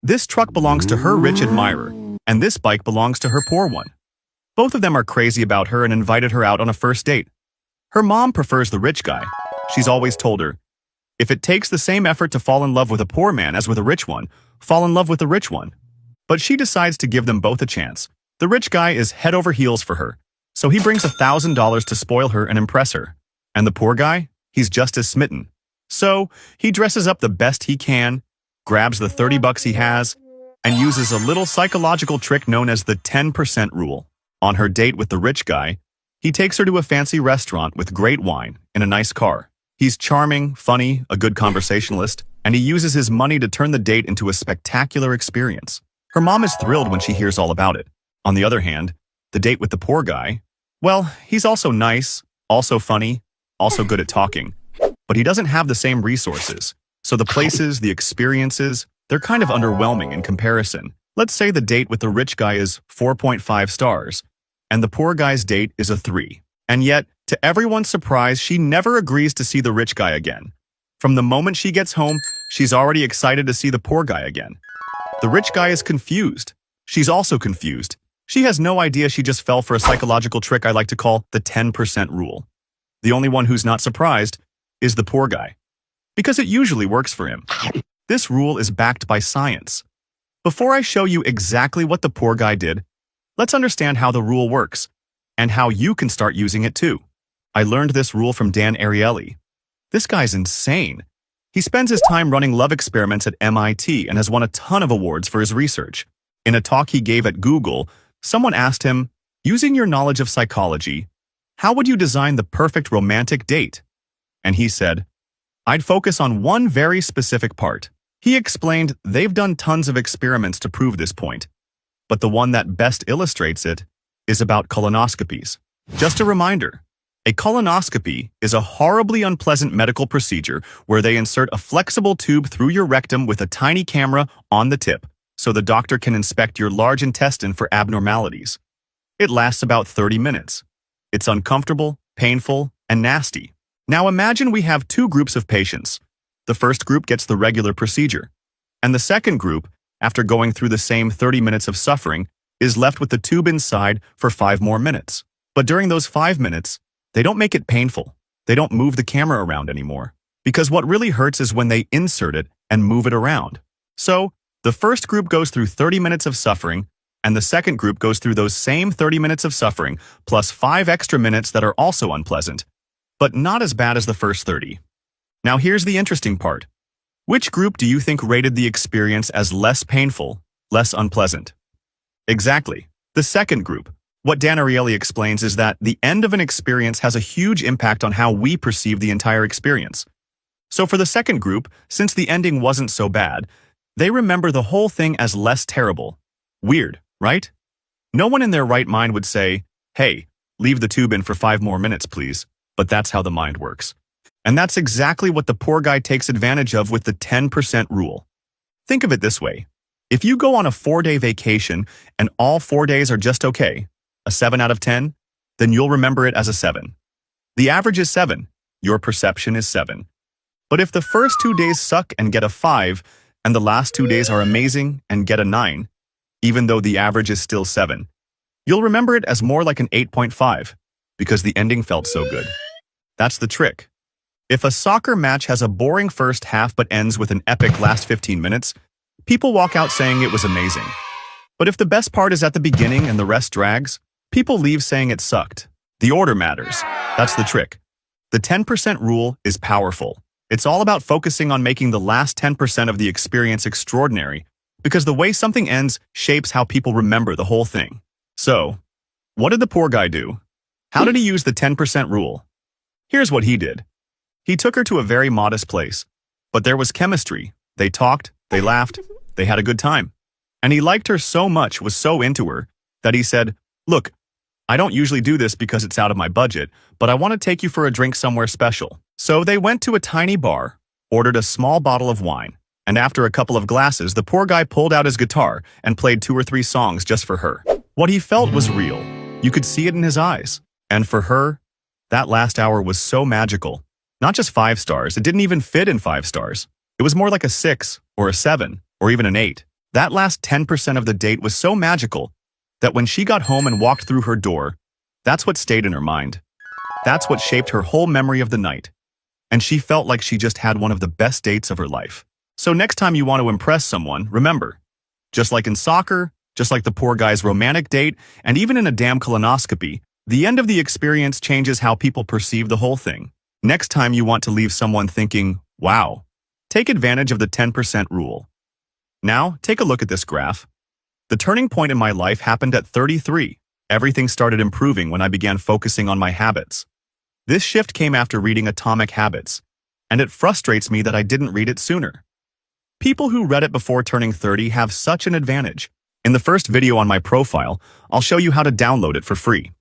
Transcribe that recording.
This truck belongs to her rich admirer, and this bike belongs to her poor one. Both of them are crazy about her and invited her out on a first date. Her mom prefers the rich guy. She's always told her, if it takes the same effort to fall in love with a poor man as with a rich one, fall in love with the rich one. But she decides to give them both a chance. The rich guy is head over heels for her, so he brings $1,000 to spoil her and impress her. And the poor guy? He's just as smitten. So he dresses up the best he can, grabs the 30 bucks he has, and uses a little psychological trick known as the 10% rule. On her date with the rich guy, he takes her to a fancy restaurant with great wine in a nice car. He's charming, funny, a good conversationalist, and he uses his money to turn the date into a spectacular experience. Her mom is thrilled when she hears all about it. On the other hand, the date with the poor guy, well, he's also nice, also funny, also good at talking, but he doesn't have the same resources. So the places, the experiences, they're kind of underwhelming in comparison. Let's say the date with the rich guy is 4.5 stars, and the poor guy's date is a 3. And yet, to everyone's surprise, she never agrees to see the rich guy again. From the moment she gets home, she's already excited to see the poor guy again. The rich guy is confused. She's also confused. She has no idea she just fell for a psychological trick I like to call the 10% rule. The only one who's not surprised is the poor guy, because it usually works for him. This rule is backed by science. Before I show you exactly what the poor guy did, let's understand how the rule works and how you can start using it too. I learned this rule from Dan Ariely. This guy's insane. He spends his time running love experiments at MIT and has won a ton of awards for his research. In a talk he gave at Google, someone asked him, using your knowledge of psychology, how would you design the perfect romantic date? And he said, I'd focus on one very specific part. He explained they've done tons of experiments to prove this point, but the one that best illustrates it is about colonoscopies. Just a reminder, a colonoscopy is a horribly unpleasant medical procedure where they insert a flexible tube through your rectum with a tiny camera on the tip, so the doctor can inspect your large intestine for abnormalities. It lasts about 30 minutes. It's uncomfortable, painful, and nasty. Now imagine we have two groups of patients. The first group gets the regular procedure, and the second group, after going through the same 30 minutes of suffering, is left with the tube inside for 5 more minutes. But during those 5 minutes, they don't make it painful. They don't move the camera around anymore, because what really hurts is when they insert it and move it around. So, the first group goes through 30 minutes of suffering, and the second group goes through those same 30 minutes of suffering, plus 5 extra minutes that are also unpleasant, but not as bad as the first 30. Now here's the interesting part. Which group do you think rated the experience as less painful, less unpleasant? Exactly, the second group. What Dan Ariely explains is that the end of an experience has a huge impact on how we perceive the entire experience. So for the second group, since the ending wasn't so bad, they remember the whole thing as less terrible. Weird, right? No one in their right mind would say, hey, leave the tube in for 5 more minutes, please. But that's how the mind works. And that's exactly what the poor guy takes advantage of with the 10% rule. Think of it this way. If you go on a 4-day vacation and all 4 days are just okay, a 7 out of 10, then you'll remember it as a 7. The average is 7. Your perception is 7. But if the first 2 days suck and get a 5, and the last 2 days are amazing and get a 9, even though the average is still 7, you'll remember it as more like an 8.5, because the ending felt so good. That's the trick. If a soccer match has a boring first half but ends with an epic last 15 minutes, people walk out saying it was amazing. But if the best part is at the beginning and the rest drags, people leave saying it sucked. The order matters. That's the trick. The 10% rule is powerful. It's all about focusing on making the last 10% of the experience extraordinary, because the way something ends shapes how people remember the whole thing. So, what did the poor guy do? How did he use the 10% rule? Here's what he did. He took her to a very modest place, but there was chemistry. They talked, they laughed, they had a good time. And he liked her so much, was so into her, that he said, look, I don't usually do this because it's out of my budget, but I want to take you for a drink somewhere special. So they went to a tiny bar, ordered a small bottle of wine, and after a couple of glasses, the poor guy pulled out his guitar and played 2 or 3 songs just for her. What he felt was real. You could see it in his eyes. And for her, that last hour was so magical. Not just 5 stars, it didn't even fit in 5 stars. It was more like a 6 or a 7 or even an 8. That last 10% of the date was so magical that when she got home and walked through her door, that's what stayed in her mind. That's what shaped her whole memory of the night. And she felt like she just had one of the best dates of her life. So next time you want to impress someone, remember, just like in soccer, just like the poor guy's romantic date, and even in a damn colonoscopy, the end of the experience changes how people perceive the whole thing. Next time you want to leave someone thinking, wow, take advantage of the 10% rule. Now, take a look at this graph. The turning point in my life happened at 33. Everything started improving when I began focusing on my habits. This shift came after reading Atomic Habits, and it frustrates me that I didn't read it sooner. People who read it before turning 30 have such an advantage. In the first video on my profile, I'll show you how to download it for free.